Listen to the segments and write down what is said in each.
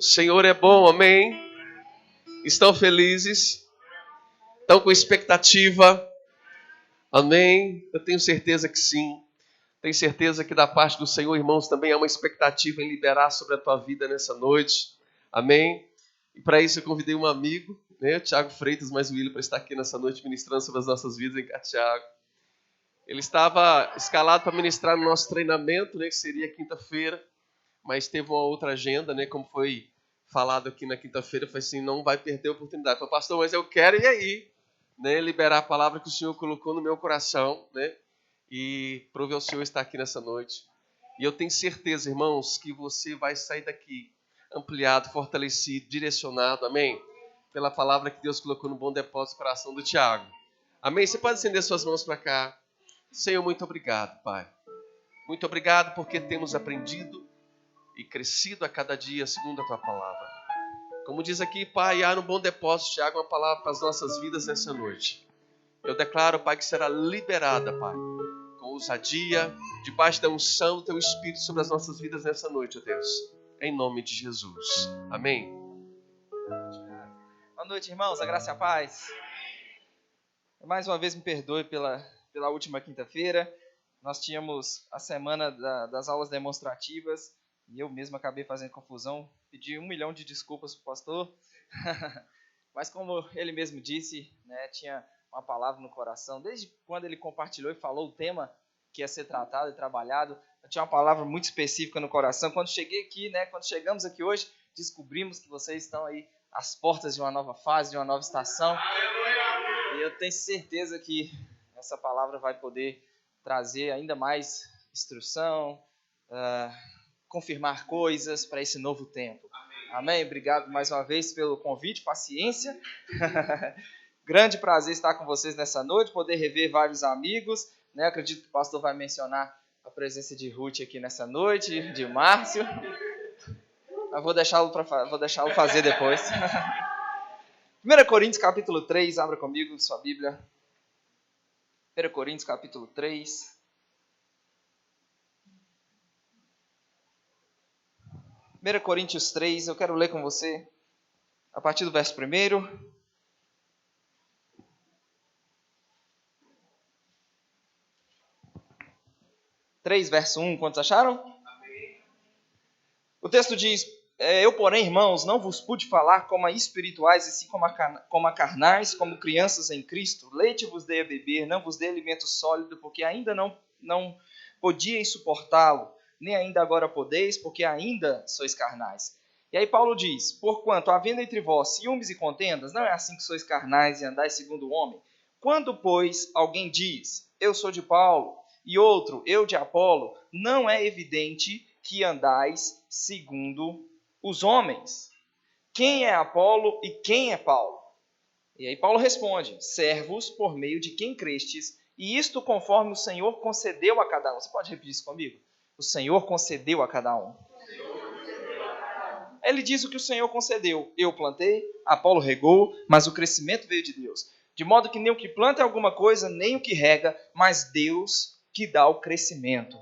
Senhor é bom, amém? Estão felizes? Estão com expectativa? Amém? Eu tenho certeza que sim. Tenho certeza que da parte do Senhor, irmãos, também há uma expectativa em liberar sobre a tua vida nessa noite. Amém? E para isso eu convidei um amigo, né, o Thiago Freitas, mais o William, para estar aqui nessa noite ministrando sobre as nossas vidas. Vem cá, Thiago. Ele estava escalado para ministrar no nosso treinamento, né, que seria quinta-feira, mas teve uma outra agenda, né, como foi falado aqui na quinta-feira, foi assim, não vai perder a oportunidade. Falei, pastor, mas eu quero ir aí, né, liberar a palavra que o Senhor colocou no meu coração, né, e prove ao Senhor estar aqui nessa noite. E eu tenho certeza, irmãos, que você vai sair daqui ampliado, fortalecido, direcionado, amém? Pela palavra que Deus colocou no bom depósito do coração do Tiago. Amém? Você pode estender suas mãos para cá. Senhor, muito obrigado, Pai. Muito obrigado porque temos aprendido e crescido a cada dia segundo a Tua palavra. Como diz aqui, Pai, há no bom depósito, Tiago, uma palavra para as nossas vidas nessa noite. Eu declaro, Pai, que será liberada, Pai, com ousadia, debaixo da unção do Teu Espírito sobre as nossas vidas nessa noite, ó Deus. Em nome de Jesus. Amém. Boa noite, irmãos. A graça e a paz. Mais uma vez me perdoe pela última quinta-feira. Nós tínhamos a semana das aulas demonstrativas e eu mesmo acabei fazendo confusão. Pedi 1 milhão de desculpas para o pastor. Mas como ele mesmo disse, né, tinha uma palavra no coração. Desde quando ele compartilhou e falou o tema que ia ser tratado e trabalhado, eu tinha uma palavra muito específica no coração. Quando cheguei aqui, né, quando chegamos aqui hoje, descobrimos que vocês estão aí às portas de uma nova fase, de uma nova estação. E eu tenho certeza que essa palavra vai poder trazer ainda mais instrução, confirmar coisas para esse novo tempo. Amém? Obrigado mais uma vez pelo convite, paciência. Grande prazer estar com vocês nessa noite, poder rever vários amigos. Né? Acredito que o pastor vai mencionar a presença de Ruth aqui nessa noite, de Márcio. Mas vou deixá-lo fazer depois. 1 Coríntios capítulo 3, abra comigo sua Bíblia. 1 Coríntios capítulo 3. 1 Coríntios 3, eu quero ler com você a partir do verso 1. Verso 1, quantos acharam? Amém. O texto diz: eu, porém, irmãos, não vos pude falar como a espirituais, e sim como a carnais, como crianças em Cristo. Leite vos dei a beber, não vos dei alimento sólido, porque ainda não podíeis suportá-lo, nem ainda agora podeis, porque ainda sois carnais. E aí Paulo diz: porquanto, havendo entre vós ciúmes e contendas, não é assim que sois carnais e andais segundo o homem? Quando, pois, alguém diz, eu sou de Paulo, e outro, eu de Apolo, não é evidente que andais segundo os homens. Quem é Apolo e quem é Paulo? E aí Paulo responde: servos por meio de quem crestes, e isto conforme o Senhor concedeu a cada um. Você pode repetir isso comigo? O Senhor concedeu a cada um. Ele diz o que o Senhor concedeu. Eu plantei, Apolo regou, mas o crescimento veio de Deus. De modo que nem o que planta é alguma coisa, nem o que rega, mas Deus que dá o crescimento.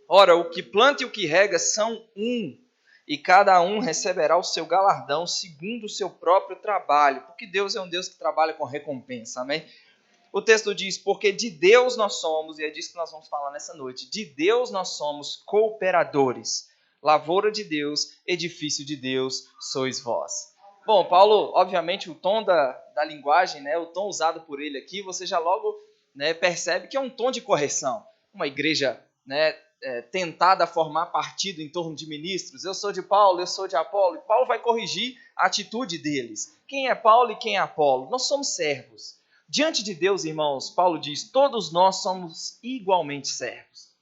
Ora, o que planta e o que rega são um, e cada um receberá o seu galardão segundo o seu próprio trabalho, porque Deus é um Deus que trabalha com recompensa, amém? O texto diz, porque de Deus nós somos, e é disso que nós vamos falar nessa noite, de Deus nós somos cooperadores, lavoura de Deus, edifício de Deus, sois vós. Bom, Paulo, obviamente o tom da linguagem, né, o tom usado por ele aqui, você já logo, né, percebe que é um tom de correção. Uma igreja, né, tentada a formar partido em torno de ministros. Eu sou de Paulo, eu sou de Apolo. E Paulo vai corrigir a atitude deles. Quem é Paulo e quem é Apolo? Nós somos servos. Diante de Deus, irmãos, Paulo diz, todos nós somos igualmente servos.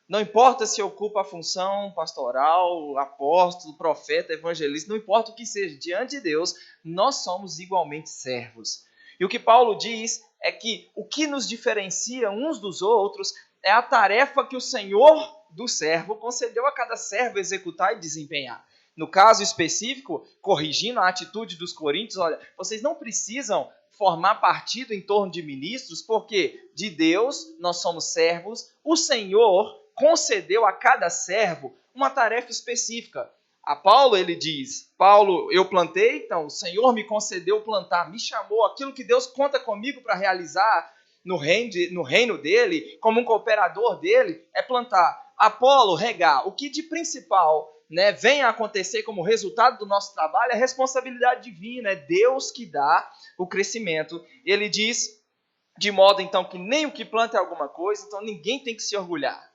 Não importa se ocupa a função pastoral, apóstolo, profeta, evangelista, não importa o que seja. Diante de Deus, nós somos igualmente servos. E o que Paulo diz é que o que nos diferencia uns dos outros é a tarefa que o Senhor do servo concedeu a cada servo executar e desempenhar. No caso específico, corrigindo a atitude dos coríntios, olha, vocês não precisam formar partido em torno de ministros, porque de Deus nós somos servos, o Senhor concedeu a cada servo uma tarefa específica. A Paulo, ele diz, Paulo, eu plantei, então o Senhor me concedeu plantar, me chamou, aquilo que Deus conta comigo para realizar no reino dele, como um cooperador dele, é plantar. Apolo, regar. O que de principal, né, vem a acontecer como resultado do nosso trabalho é responsabilidade divina, é Deus que dá o crescimento. Ele diz, de modo então que nem o que planta é alguma coisa, então ninguém tem que se orgulhar.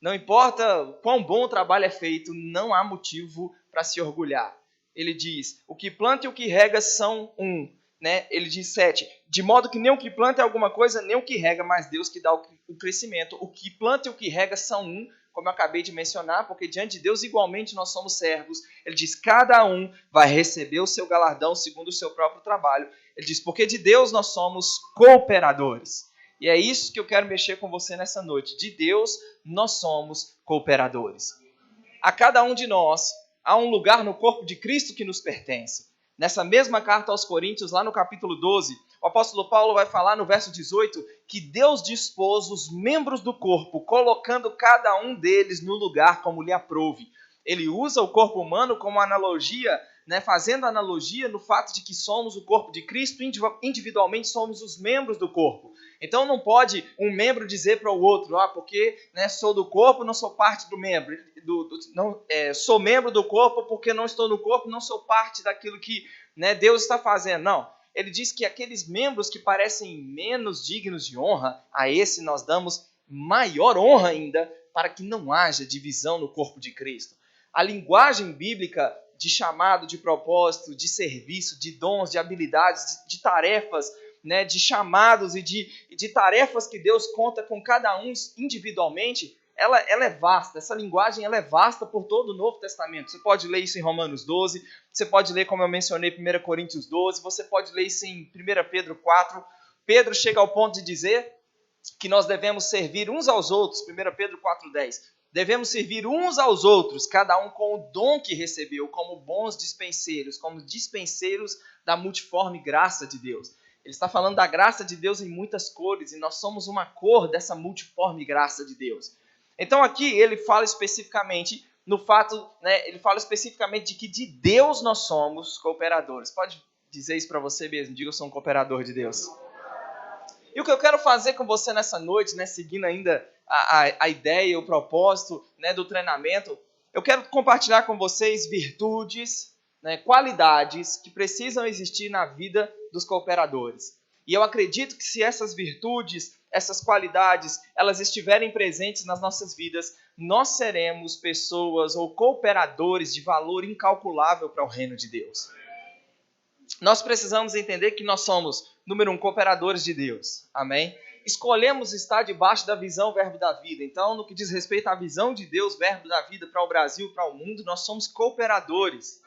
Não importa quão bom o trabalho é feito, não há motivo para se orgulhar. Ele diz, o que planta e o que rega são um. Né? Ele diz 7, de modo que nem o que planta é alguma coisa, nem o que rega, mas Deus que dá o crescimento. O que planta e o que rega são um, como eu acabei de mencionar, porque diante de Deus igualmente nós somos servos. Ele diz, cada um vai receber o seu galardão segundo o seu próprio trabalho. Ele diz, porque de Deus nós somos cooperadores. E é isso que eu quero mexer com você nessa noite. De Deus nós somos cooperadores. A cada um de nós há um lugar no corpo de Cristo que nos pertence. Nessa mesma carta aos Coríntios, lá no capítulo 12, o apóstolo Paulo vai falar no verso 18 que Deus dispôs os membros do corpo, colocando cada um deles no lugar como lhe aprouve. Ele usa o corpo humano como analogia, né, fazendo analogia no fato de que somos o corpo de Cristo, individualmente somos os membros do corpo. Então não pode um membro dizer para o outro, porque né, sou do corpo, não sou parte do membro. Sou membro do corpo porque não estou no corpo, não sou parte daquilo que né, Deus está fazendo. Não, ele diz que aqueles membros que parecem menos dignos de honra, a esse nós damos maior honra ainda, para que não haja divisão no corpo de Cristo. A linguagem bíblica de chamado, de propósito, de serviço, de dons, de habilidades, de tarefas, né, de chamados e de tarefas que Deus conta com cada um individualmente, ela é vasta. Essa linguagem ela é vasta por todo o Novo Testamento. Você pode ler isso em Romanos 12, você pode ler, como eu mencionei, 1 Coríntios 12, você pode ler isso em 1 Pedro 4. Pedro chega ao ponto de dizer que nós devemos servir uns aos outros, 1 Pedro 4,10. Devemos servir uns aos outros, cada um com o dom que recebeu, como bons dispenseiros, como dispenseiros da multiforme graça de Deus. Ele está falando da graça de Deus em muitas cores, e nós somos uma cor dessa multiforme graça de Deus. Então aqui ele fala especificamente no fato, né, ele fala especificamente de que de Deus nós somos cooperadores. Pode dizer isso para você mesmo, diga eu sou um cooperador de Deus. E o que eu quero fazer com você nessa noite, né, seguindo ainda a ideia, o propósito né, do treinamento, eu quero compartilhar com vocês virtudes, né, qualidades que precisam existir na vida dos cooperadores. E eu acredito que se essas virtudes, essas qualidades, elas estiverem presentes nas nossas vidas, nós seremos pessoas ou cooperadores de valor incalculável para o reino de Deus. Nós precisamos entender que nós somos, número 1, cooperadores de Deus. Amém? Escolhemos estar debaixo da visão verbo da vida. Então, no que diz respeito à visão de Deus, verbo da vida para o Brasil, para o mundo, nós somos cooperadores.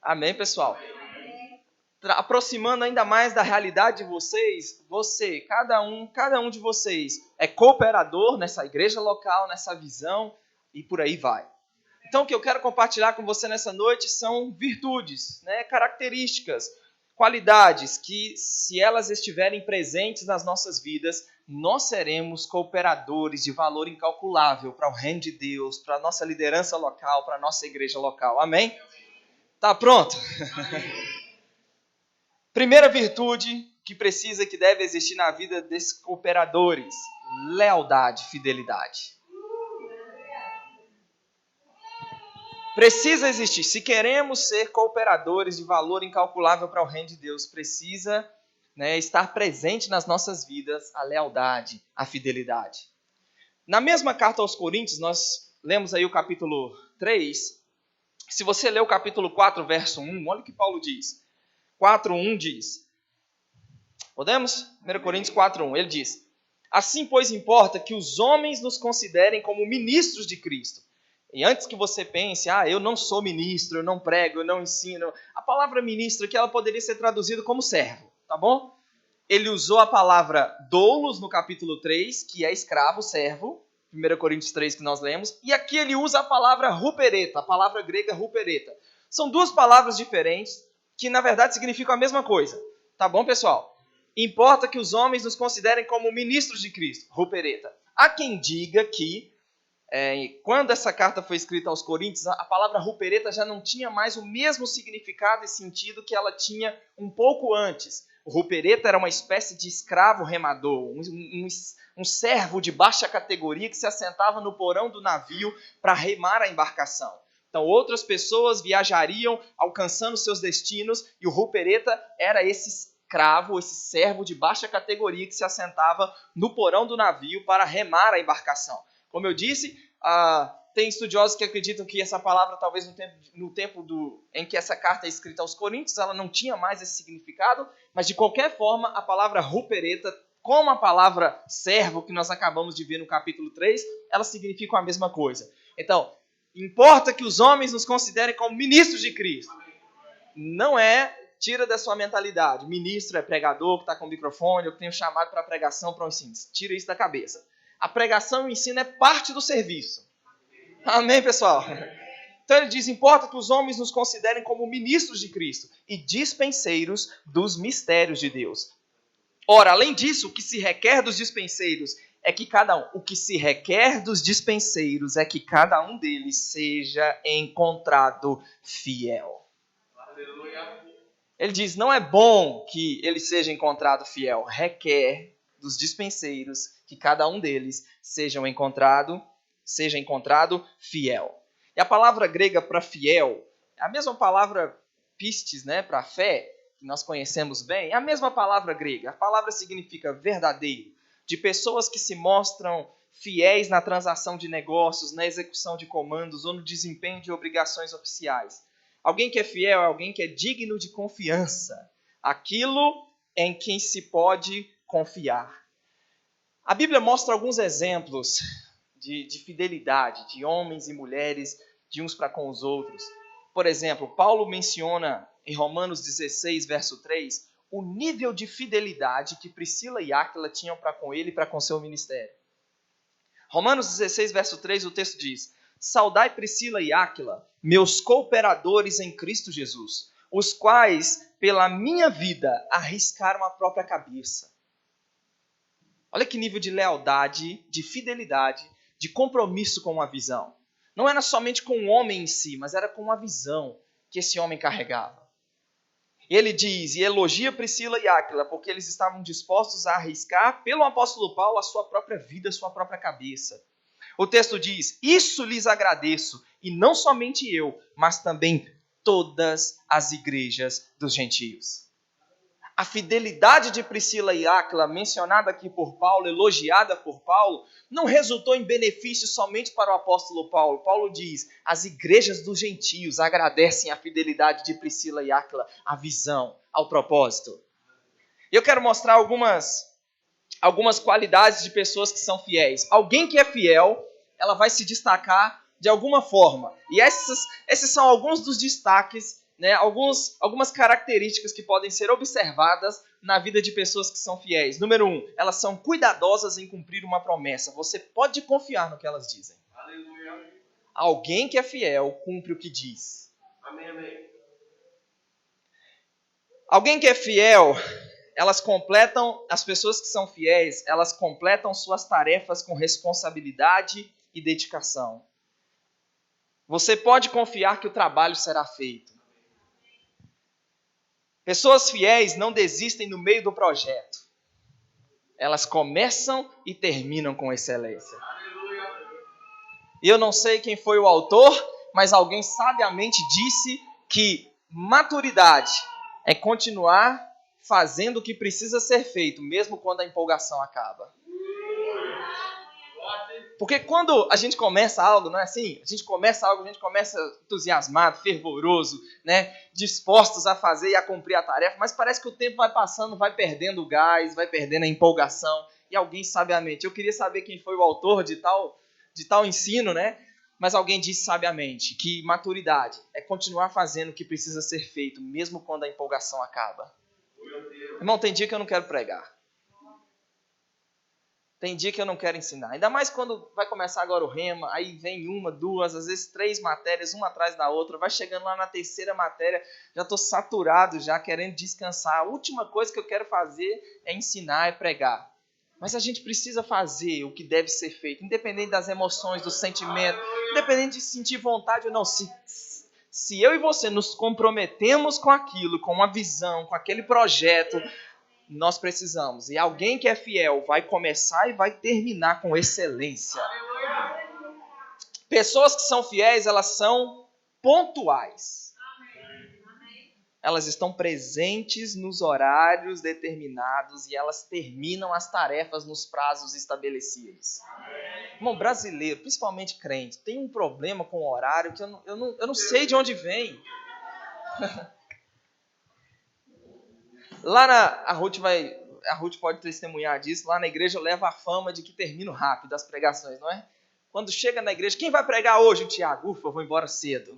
Amém, pessoal? Aproximando ainda mais da realidade de vocês, cada um de vocês é cooperador nessa igreja local, nessa visão e por aí vai. Então, o que eu quero compartilhar com você nessa noite são virtudes, né, características, qualidades que, se elas estiverem presentes nas nossas vidas, nós seremos cooperadores de valor incalculável para o reino de Deus, para a nossa liderança local, para a nossa igreja local. Amém? Tá pronto? Primeira virtude que precisa, que deve existir na vida desses cooperadores: lealdade, fidelidade. Precisa existir. Se queremos ser cooperadores de valor incalculável para o reino de Deus, precisa estar presente nas nossas vidas a lealdade, a fidelidade. Na mesma carta aos Coríntios, nós lemos aí o capítulo 3. Se você ler o capítulo 4, verso 1, olha o que Paulo diz. 4:1 diz. Podemos? 1 Coríntios 4:1. Ele diz: assim, pois, importa que os homens nos considerem como ministros de Cristo. E antes que você pense, eu não sou ministro, eu não prego, eu não ensino. A palavra ministro aqui, ela poderia ser traduzida como servo, tá bom? Ele usou a palavra doulos no capítulo 3, que é escravo, servo. 1 Coríntios 3 que nós lemos. E aqui ele usa a palavra rupereta, a palavra grega rupereta. São duas palavras diferentes, que na verdade significam a mesma coisa. Tá bom, pessoal? Importa que os homens nos considerem como ministros de Cristo, rupereta. Há quem diga que Quando essa carta foi escrita aos Coríntios, a palavra rupereta já não tinha mais o mesmo significado e sentido que ela tinha um pouco antes. O rupereta era uma espécie de escravo remador, um servo de baixa categoria que se assentava no porão do navio para remar a embarcação. Então outras pessoas viajariam alcançando seus destinos e o rupereta era esse escravo, esse servo de baixa categoria que se assentava no porão do navio para remar a embarcação. Como eu disse, tem estudiosos que acreditam que essa palavra, talvez no tempo em que essa carta é escrita aos Coríntios, ela não tinha mais esse significado, mas de qualquer forma, a palavra rupereta, como a palavra servo, que nós acabamos de ver no capítulo 3, elas significam a mesma coisa. Então, importa que os homens nos considerem como ministros de Cristo. Não tira da sua mentalidade, ministro é pregador que está com o microfone, ou que tem um chamado para pregação, para o ensino. Tira isso da cabeça. A pregação e o ensino é parte do serviço. Amém, pessoal? Então ele diz, importa que os homens nos considerem como ministros de Cristo e dispenseiros dos mistérios de Deus. Ora, além disso, o que se requer dos dispenseiros é que cada um deles seja encontrado fiel. Aleluia. Ele diz, não é bom que ele seja encontrado fiel, requer dos dispenseiros que cada um deles seja encontrado fiel. E a palavra grega para fiel é a mesma palavra pistis, para fé, que nós conhecemos bem, é a mesma palavra grega. A palavra significa verdadeiro, de pessoas que se mostram fiéis na transação de negócios, na execução de comandos ou no desempenho de obrigações oficiais. Alguém que é fiel é alguém que é digno de confiança, aquilo em quem se pode confiar. A Bíblia mostra alguns exemplos de fidelidade de homens e mulheres de uns para com os outros. Por exemplo, Paulo menciona em Romanos 16, verso 3, o nível de fidelidade que Priscila e Áquila tinham para com ele e para com seu ministério. Romanos 16, verso 3, o texto diz, saudai Priscila e Áquila, meus cooperadores em Cristo Jesus, os quais, pela minha vida, arriscaram a própria cabeça. Olha que nível de lealdade, de fidelidade, de compromisso com uma visão. Não era somente com o homem em si, mas era com uma visão que esse homem carregava. Ele diz e elogia Priscila e Áquila, porque eles estavam dispostos a arriscar, pelo apóstolo Paulo, a sua própria vida, a sua própria cabeça. O texto diz, isso lhes agradeço, e não somente eu, mas também todas as igrejas dos gentios. A fidelidade de Priscila e Áquila, mencionada aqui por Paulo, elogiada por Paulo, não resultou em benefício somente para o apóstolo Paulo. Paulo diz, as igrejas dos gentios agradecem a fidelidade de Priscila e Áquila, a visão, ao propósito. Eu quero mostrar algumas qualidades de pessoas que são fiéis. Alguém que é fiel, ela vai se destacar de alguma forma. E esses são alguns dos destaques, algumas características que podem ser observadas na vida de pessoas que são fiéis. Número 1, elas são cuidadosas em cumprir uma promessa. Você pode confiar no que elas dizem. Aleluia. Alguém que é fiel cumpre o que diz. Amém, amém. Alguém que é fiel, as pessoas que são fiéis, elas completam suas tarefas com responsabilidade e dedicação. Você pode confiar que o trabalho será feito. Pessoas fiéis não desistem no meio do projeto. Elas começam e terminam com excelência. E eu não sei quem foi o autor, mas alguém sabiamente disse que maturidade é continuar fazendo o que precisa ser feito, mesmo quando a empolgação acaba. Porque quando a gente começa algo, não é assim? A gente começa entusiasmado, fervoroso, dispostos a fazer e a cumprir a tarefa, mas parece que o tempo vai passando, vai perdendo o gás, vai perdendo a empolgação, e alguém sabiamente, eu queria saber quem foi o autor de tal ensino, mas alguém disse sabiamente que maturidade é continuar fazendo o que precisa ser feito, mesmo quando a empolgação acaba. Irmão, tem dia que eu não quero pregar. Tem dia que eu não quero ensinar. Ainda mais quando vai começar agora o rema, aí vem 1, 2, às vezes 3 matérias, uma atrás da outra. Vai chegando lá na 3ª matéria, já estou saturado, já querendo descansar. A última coisa que eu quero fazer é ensinar, é pregar. Mas a gente precisa fazer o que deve ser feito, independente das emoções, dos sentimentos, independente de sentir vontade ou não. Se eu e você nos comprometemos com aquilo, com uma visão, com aquele projeto, nós precisamos. E alguém que é fiel vai começar e vai terminar com excelência. Pessoas que são fiéis, elas são pontuais. Elas estão presentes nos horários determinados e elas terminam as tarefas nos prazos estabelecidos. Irmão, brasileiro, principalmente crente, tem um problema com o horário que eu não sei de onde vem. A Ruth pode testemunhar disso, lá na igreja eu levo a fama de que termino rápido as pregações, não é? Quando chega na igreja, quem vai pregar hoje? O Tiago, ufa, eu vou embora cedo.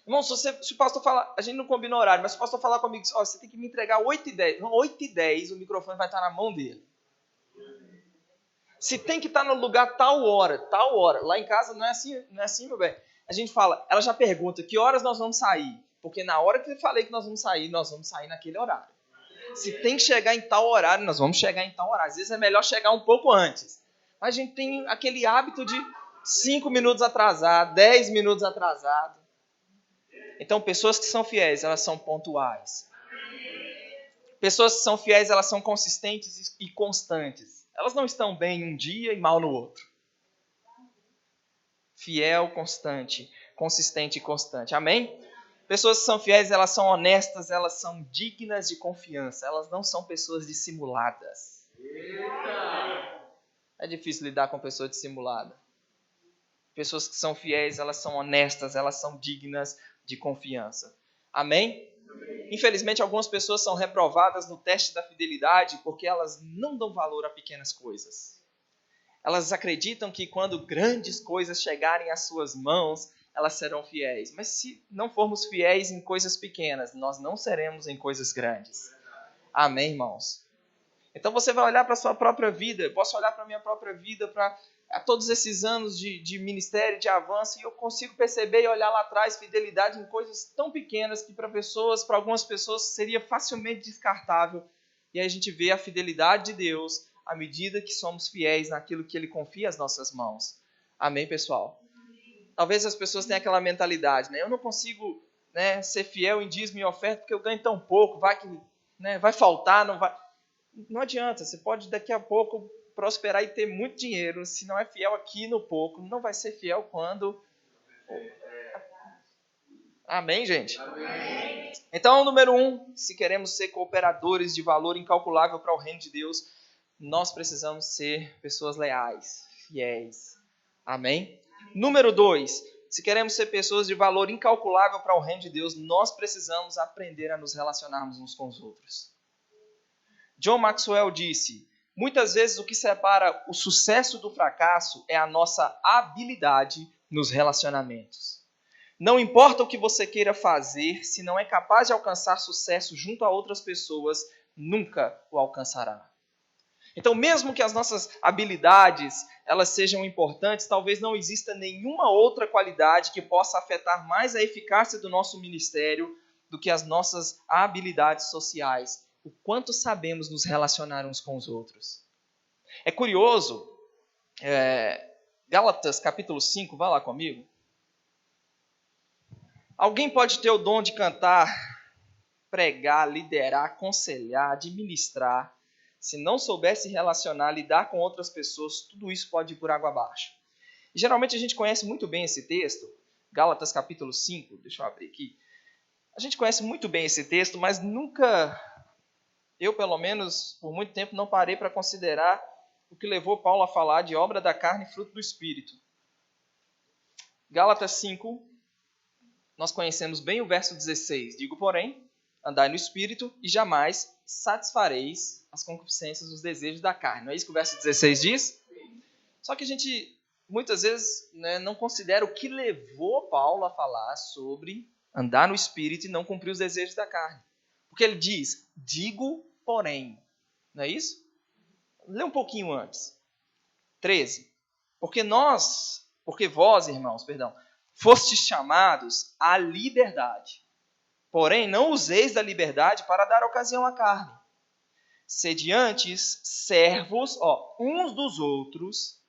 Irmão, se o pastor falar, a gente não combina horário, mas se o pastor falar comigo, você tem que me entregar 8h10. 8h10 o microfone vai estar na mão dele. Se tem que estar no lugar tal hora. Lá em casa não é assim, meu bem. A gente fala, ela já pergunta, que horas nós vamos sair? Porque na hora que eu falei que nós vamos sair naquele horário. Se tem que chegar em tal horário, nós vamos chegar em tal horário. Às vezes é melhor chegar um pouco antes. Mas a gente tem aquele hábito de 5 minutos atrasado, 10 minutos atrasado. Então, pessoas que são fiéis, elas são pontuais. Pessoas que são fiéis, elas são consistentes e constantes. Elas não estão bem um dia e mal no outro. Fiel, constante, consistente e constante. Amém? Pessoas que são fiéis, elas são honestas, elas são dignas de confiança. Elas não são pessoas dissimuladas. É difícil lidar com pessoa dissimulada. Pessoas que são fiéis, elas são honestas, elas são dignas de confiança. Amém? Infelizmente, algumas pessoas são reprovadas no teste da fidelidade porque elas não dão valor a pequenas coisas. Elas acreditam que quando grandes coisas chegarem às suas mãos, elas serão fiéis. Mas se não formos fiéis em coisas pequenas, nós não seremos em coisas grandes. Amém, irmãos? Então você vai olhar para a sua própria vida, eu posso olhar para a minha própria vida, para todos esses anos de ministério, de avanço, e eu consigo perceber e olhar lá atrás fidelidade em coisas tão pequenas que para algumas pessoas seria facilmente descartável. E aí a gente vê a fidelidade de Deus à medida que somos fiéis naquilo que Ele confia às nossas mãos. Amém, pessoal? Talvez as pessoas tenham aquela mentalidade, né? Eu não consigo, ser fiel em dízimo e oferta porque eu ganho tão pouco, vai faltar, não vai... Não adianta, você pode daqui a pouco prosperar e ter muito dinheiro. Se não é fiel aqui no pouco, não vai ser fiel quando... Amém, gente? Amém. Então, número 1, se queremos ser cooperadores de valor incalculável para o reino de Deus, nós precisamos ser pessoas leais, fiéis. Amém? Número 2, se queremos ser pessoas de valor incalculável para o reino de Deus, nós precisamos aprender a nos relacionarmos uns com os outros. John Maxwell disse: muitas vezes o que separa o sucesso do fracasso é a nossa habilidade nos relacionamentos. Não importa o que você queira fazer, se não é capaz de alcançar sucesso junto a outras pessoas, nunca o alcançará. Então, mesmo que as nossas habilidades elas sejam importantes, talvez não exista nenhuma outra qualidade que possa afetar mais a eficácia do nosso ministério do que as nossas habilidades sociais. O quanto sabemos nos relacionar uns com os outros. É curioso, Gálatas capítulo 5, vai lá comigo. Alguém pode ter o dom de cantar, pregar, liderar, aconselhar, administrar. Se não souber se relacionar, lidar com outras pessoas, tudo isso pode ir por água abaixo. E, geralmente a gente conhece muito bem esse texto, Gálatas capítulo 5, deixa eu abrir aqui. A gente conhece muito bem esse texto, mas nunca... Eu, pelo menos, por muito tempo, não parei para considerar o que levou Paulo a falar de obra da carne e fruto do Espírito. Gálatas 5, nós conhecemos bem o verso 16. Digo, porém, andai no Espírito e jamais satisfareis as concupiscências dos desejos da carne. Não é isso que o verso 16 diz? Só que a gente, muitas vezes, não considera o que levou Paulo a falar sobre andar no Espírito e não cumprir os desejos da carne. Porque ele diz, digo, porém. Não é isso? Lê um pouquinho antes. 13. Porque vós, irmãos, fostes chamados à liberdade. Porém, não useis da liberdade para dar ocasião à carne. Sede antes servos, uns dos outros,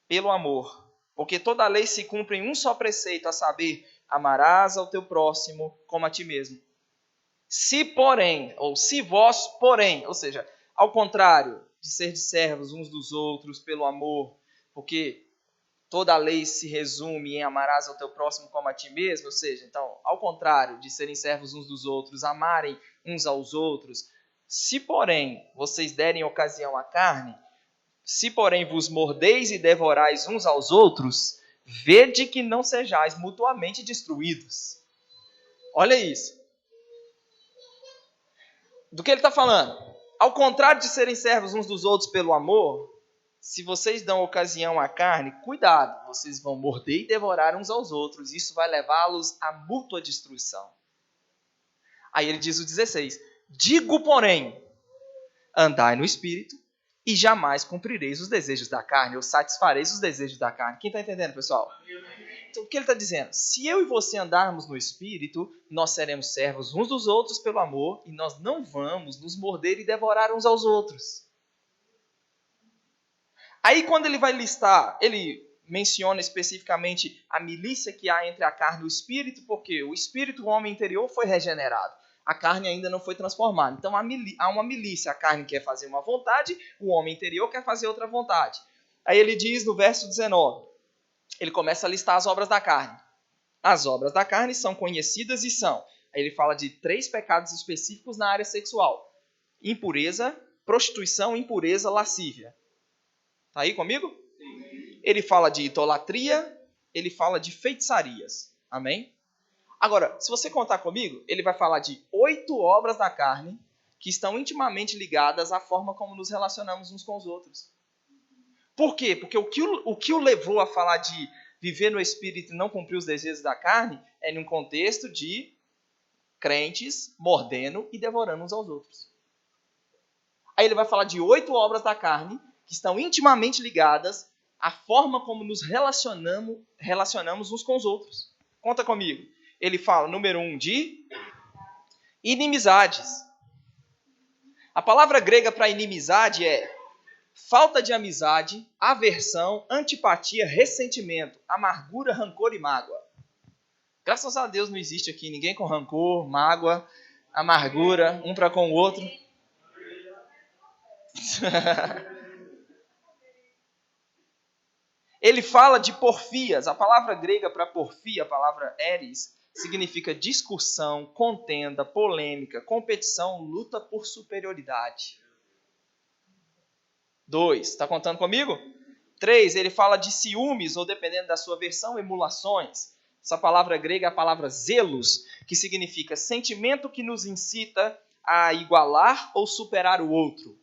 pelo amor. Porque toda a lei se cumpre em um só preceito, a saber, amarás ao teu próximo como a ti mesmo. Se porém, ou se vós porém, ou seja, ao contrário de ser de servos uns dos outros pelo amor, porque toda a lei se resume em amarás ao teu próximo como a ti mesmo, ou seja, então, ao contrário de serem servos uns dos outros, amarem uns aos outros, se porém vocês derem ocasião à carne, se porém vos mordeis e devorais uns aos outros, vede que não sejais mutuamente destruídos. Olha isso. Do que ele está falando? Ao contrário de serem servos uns dos outros pelo amor, se vocês dão ocasião à carne, cuidado, vocês vão morder e devorar uns aos outros. Isso vai levá-los à mútua destruição. Aí ele diz o 16: digo, porém, andai no Espírito e jamais cumprireis os desejos da carne, ou satisfareis os desejos da carne. Quem está entendendo, pessoal? Então, o que ele está dizendo? Se eu e você andarmos no Espírito, nós seremos servos uns dos outros pelo amor e nós não vamos nos morder e devorar uns aos outros. Aí, quando ele vai listar, ele menciona especificamente a milícia que há entre a carne e o Espírito, porque o Espírito, o homem interior, foi regenerado. A carne ainda não foi transformada. Então, há uma milícia. A carne quer fazer uma vontade, o homem interior quer fazer outra vontade. Aí ele diz no verso 19, ele começa a listar as obras da carne. As obras da carne são conhecidas e são. Aí ele fala de 3 pecados específicos na área sexual: impureza, prostituição, impureza, lascívia. Está aí comigo? Sim. Ele fala de idolatria, ele fala de feitiçarias. Amém? Agora, se você contar comigo, ele vai falar de 8 obras da carne que estão intimamente ligadas à forma como nos relacionamos uns com os outros. Por quê? Porque o que o levou a falar de viver no Espírito e não cumprir os desejos da carne é num contexto de crentes mordendo e devorando uns aos outros. Aí ele vai falar de 8 obras da carne que estão intimamente ligadas à forma como nos relacionamos uns com os outros. Conta comigo. Ele fala, número 1, de inimizades. A palavra grega para inimizade é falta de amizade, aversão, antipatia, ressentimento, amargura, rancor e mágoa. Graças a Deus não existe aqui ninguém com rancor, mágoa, amargura, um para com o outro. Ele fala de porfias. A palavra grega para porfia, a palavra eris, significa discussão, contenda, polêmica, competição, luta por superioridade. 2, está contando comigo? 3, ele fala de ciúmes, ou dependendo da sua versão, emulações. Essa palavra grega é a palavra zelos, que significa sentimento que nos incita a igualar ou superar o outro.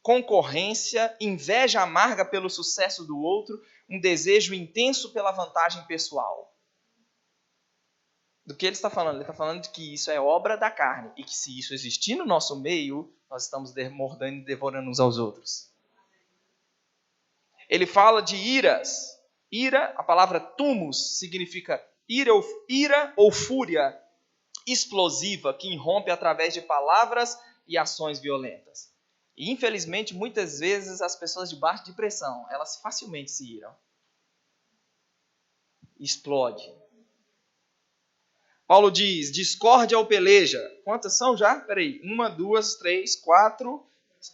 Concorrência, inveja amarga pelo sucesso do outro, um desejo intenso pela vantagem pessoal. Do que ele está falando? Ele está falando de que isso é obra da carne e que se isso existir no nosso meio, nós estamos mordendo e devorando uns aos outros. Ele fala de iras. Ira, a palavra tumus, significa ira ou fúria explosiva que irrompe através de palavras e ações violentas. E, infelizmente, muitas vezes as pessoas debaixo de pressão, elas facilmente se iram. Explode. Paulo diz, discórdia ou peleja. Quantas são já? Peraí. 1, 2, 3, 4.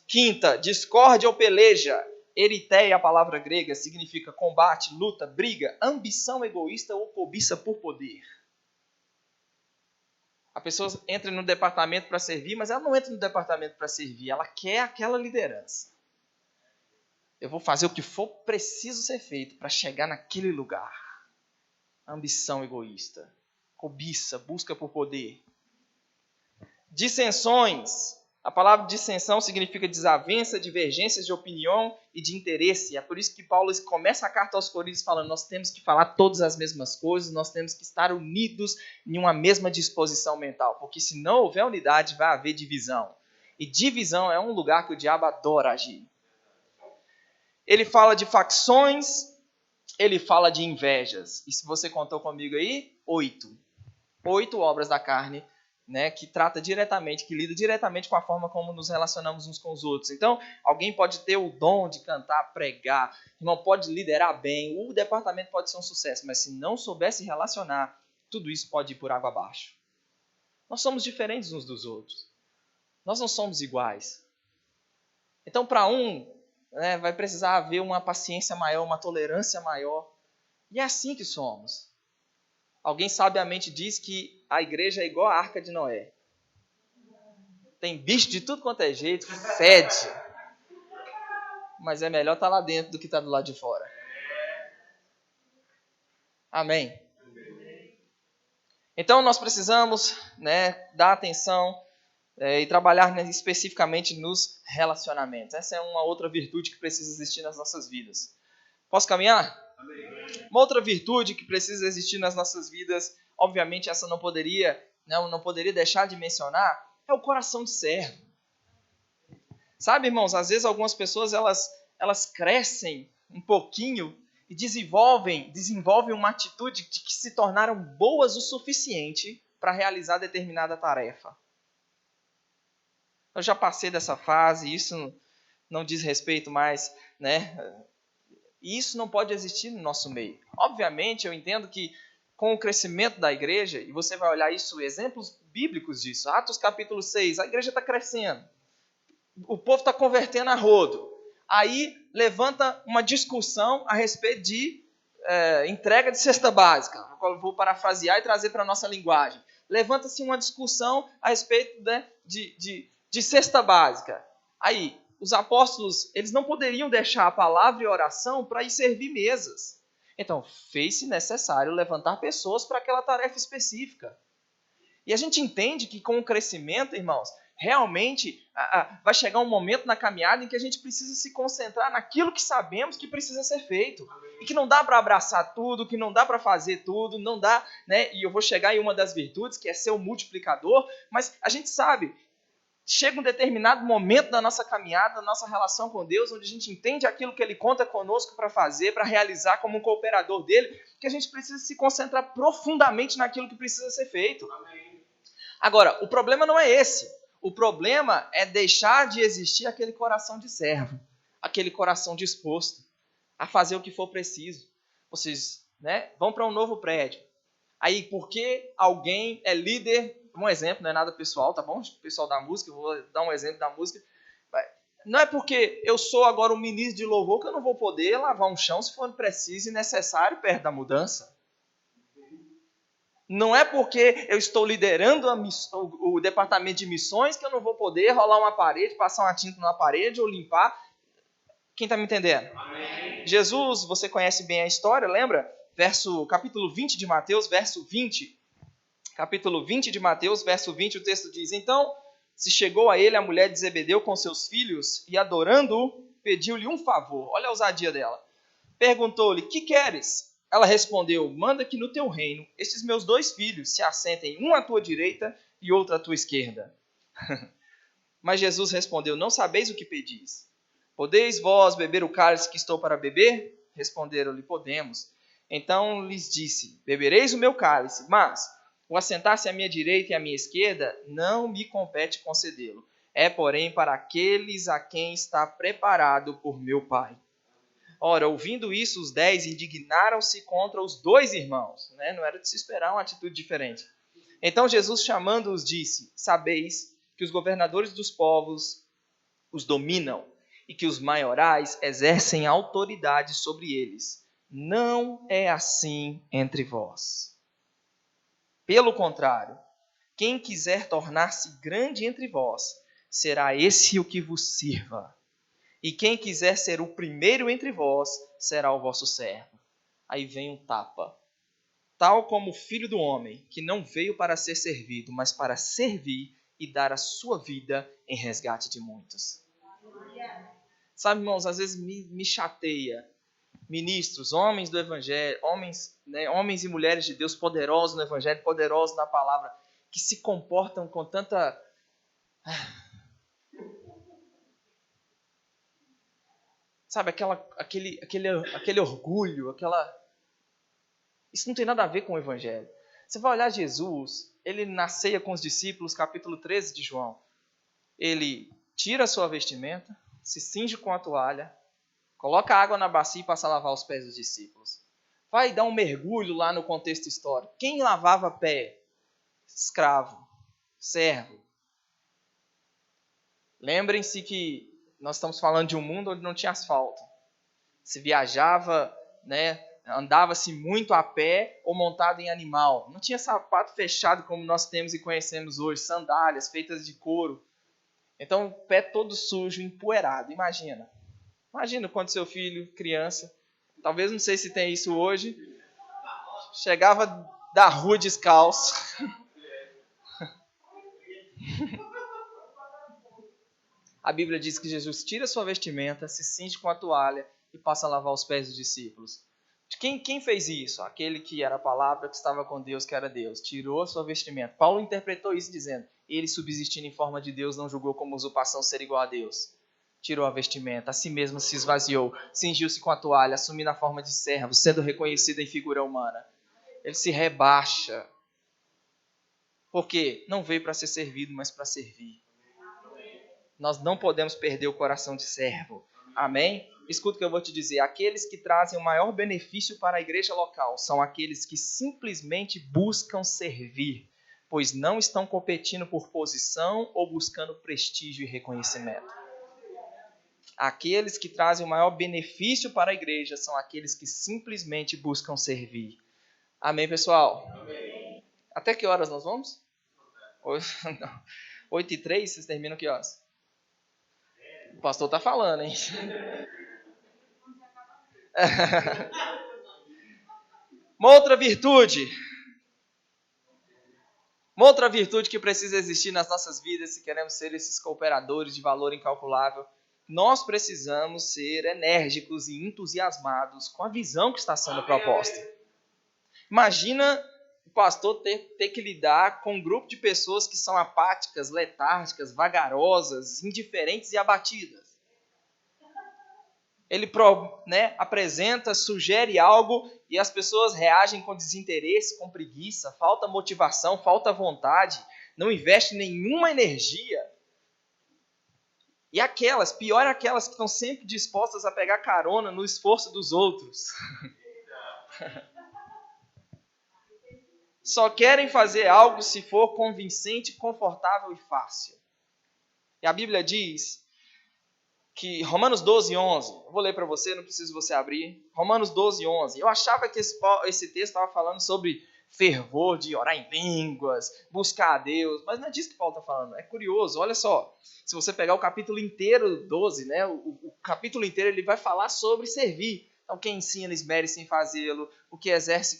Quinta, discórdia ou peleja. Eritéia, a palavra grega, significa combate, luta, briga, ambição egoísta ou cobiça por poder. A pessoa entra no departamento para servir, mas ela não entra no departamento para servir, ela quer aquela liderança. Eu vou fazer o que for preciso ser feito para chegar naquele lugar. Ambição egoísta, cobiça, busca por poder. Dissensões. A palavra dissensão significa desavença, divergências de opinião e de interesse. É por isso que Paulo começa a carta aos Coríntios falando, nós temos que falar todas as mesmas coisas, nós temos que estar unidos em uma mesma disposição mental, porque se não houver unidade, vai haver divisão. E divisão é um lugar que o diabo adora agir. Ele fala de facções, ele fala de invejas. E se você contou comigo aí, 8. 8 obras da carne né, que trata diretamente, que lida diretamente com a forma como nos relacionamos uns com os outros. Então, alguém pode ter o dom de cantar, pregar, irmão, pode liderar bem, o departamento pode ser um sucesso, mas se não souber se relacionar, tudo isso pode ir por água abaixo. Nós somos diferentes uns dos outros. Nós não somos iguais. Então, para um, né, vai precisar haver uma paciência maior, uma tolerância maior. E é assim que somos. Alguém sabiamente diz que a igreja é igual a Arca de Noé. Tem bicho de tudo quanto é jeito, fede. Mas é melhor estar lá dentro do que estar do lado de fora. Amém? Então nós precisamos, né, dar atenção e trabalhar, né, especificamente nos relacionamentos. Essa é uma outra virtude que precisa existir nas nossas vidas. Posso caminhar? Amém. Uma outra virtude que precisa existir nas nossas vidas, obviamente essa não poderia deixar de mencionar, é o coração de servo. Sabe, irmãos, às vezes algumas pessoas elas crescem um pouquinho e desenvolvem uma atitude de que se tornaram boas o suficiente para realizar determinada tarefa. Eu já passei dessa fase, isso não diz respeito mais, né? E isso não pode existir no nosso meio. Obviamente, eu entendo que com o crescimento da igreja, e você vai olhar isso, exemplos bíblicos disso, Atos capítulo 6, a igreja está crescendo. O povo está convertendo a rodo. Aí levanta uma discussão a respeito de entrega de cesta básica. Vou parafrasear e trazer para a nossa linguagem. Levanta-se uma discussão a respeito, né, de cesta básica. Aí, os apóstolos, eles não poderiam deixar a palavra e a oração para ir servir mesas. Então, fez-se necessário levantar pessoas para aquela tarefa específica. E a gente entende que com o crescimento, irmãos, realmente vai chegar um momento na caminhada em que a gente precisa se concentrar naquilo que sabemos que precisa ser feito. E que não dá para abraçar tudo, que não dá para fazer tudo, não dá, né? E eu vou chegar em uma das virtudes, que é ser o multiplicador, mas a gente sabe, chega um determinado momento da nossa caminhada, da nossa relação com Deus, onde a gente entende aquilo que Ele conta conosco para fazer, para realizar como um cooperador dele, que a gente precisa se concentrar profundamente naquilo que precisa ser feito. Amém. Agora, o problema não é esse. O problema é deixar de existir aquele coração de servo, aquele coração disposto a fazer o que for preciso. Vocês, né, vão para um novo prédio. Aí, porque alguém é líder, um exemplo, não é nada pessoal, tá bom? Pessoal da música, eu vou dar um exemplo da música. Não é porque eu sou agora um ministro de louvor que eu não vou poder lavar um chão se for preciso e necessário perto da mudança. Não é porque eu estou liderando o departamento de missões que eu não vou poder rolar uma parede, passar uma tinta numa parede ou limpar. Quem está me entendendo? Amém. Jesus, você conhece bem a história, lembra? Capítulo 20 de Mateus, verso 20. Capítulo 20 de Mateus, verso 20, o texto diz: Então se chegou a ele a mulher de Zebedeu com seus filhos e, adorando-o, pediu-lhe um favor. Olha a ousadia dela. Perguntou-lhe: Que queres? Ela respondeu: Manda que no teu reino estes meus 2 filhos se assentem, um à tua direita e outro à tua esquerda. Mas Jesus respondeu: Não sabeis o que pedis. Podeis vós beber o cálice que estou para beber? Responderam-lhe: Podemos. Então lhes disse: Bebereis o meu cálice, mas o assentar-se à minha direita e à minha esquerda não me compete concedê-lo. É, porém, para aqueles a quem está preparado por meu Pai. Ora, ouvindo isso, os 10 indignaram-se contra os 2 irmãos. Né? Não era de se esperar uma atitude diferente. Então Jesus, chamando-os, disse: Sabeis que os governadores dos povos os dominam e que os maiorais exercem autoridade sobre eles. Não é assim entre vós. Pelo contrário, quem quiser tornar-se grande entre vós, será esse o que vos sirva. E quem quiser ser o primeiro entre vós, será o vosso servo. Aí vem um tapa. Tal como o Filho do Homem, que não veio para ser servido, mas para servir e dar a sua vida em resgate de muitos. Sabe, irmãos, às vezes me chateia. Ministros, homens do Evangelho, homens e mulheres de Deus poderosos no Evangelho, poderosos na palavra, que se comportam com tanta... Sabe, aquele orgulho, Isso não tem nada a ver com o Evangelho. Você vai olhar Jesus, ele na ceia com os discípulos, capítulo 13 de João. Ele tira a sua vestimenta, se cinge com a toalha, coloca água na bacia e passa a lavar os pés dos discípulos. Vai dar um mergulho lá no contexto histórico. Quem lavava pé? Escravo, servo. Lembrem-se que nós estamos falando de um mundo onde não tinha asfalto. Se viajava, andava-se muito a pé ou montado em animal. Não tinha sapato fechado como nós temos e conhecemos hoje, sandálias feitas de couro. Então, o pé todo sujo, empoeirado. Imagina quando seu filho, criança, talvez não sei se tem isso hoje, chegava da rua descalço. A Bíblia diz que Jesus tira sua vestimenta, se cinge com a toalha e passa a lavar os pés dos discípulos. Quem fez isso? Aquele que era a palavra, que estava com Deus, que era Deus. Tirou a sua vestimenta. Paulo interpretou isso dizendo, ele subsistindo em forma de Deus, não julgou como usurpação ser igual a Deus. Tirou a vestimenta, a si mesmo se esvaziou, cingiu-se com a toalha, assumindo a forma de servo, sendo reconhecido em figura humana. Ele se rebaixa. Porque não veio para ser servido, mas para servir. Nós não podemos perder o coração de servo. Amém? Escuta o que eu vou te dizer. Aqueles que trazem o maior benefício para a igreja local são aqueles que simplesmente buscam servir, pois não estão competindo por posição ou buscando prestígio e reconhecimento. Aqueles que trazem o maior benefício para a igreja são aqueles que simplesmente buscam servir. Amém, pessoal? Amém. Até que horas nós vamos? 8h03, vocês terminam que horas? O pastor está falando, hein? Uma outra virtude que precisa existir nas nossas vidas, se queremos ser esses cooperadores de valor incalculável, nós precisamos ser enérgicos e entusiasmados com a visão que está sendo proposta. Imagina o pastor ter que lidar com um grupo de pessoas que são apáticas, letárgicas, vagarosas, indiferentes e abatidas. Ele apresenta, sugere algo e as pessoas reagem com desinteresse, com preguiça, falta motivação, falta vontade, não investe nenhuma energia. E pior aquelas que estão sempre dispostas a pegar carona no esforço dos outros. Só querem fazer algo se for convincente, confortável e fácil. E a Bíblia diz que Romanos 12:11, eu vou ler para você, não preciso você abrir. Romanos 12:11. Eu achava que esse texto estava falando sobre fervor de orar em línguas, buscar a Deus, mas não é disso que Paulo está falando. É curioso, olha só. Se você pegar o capítulo inteiro, 12, o capítulo inteiro ele vai falar sobre servir. Então, quem ensina, esmere-se em fazê-lo. O que exerce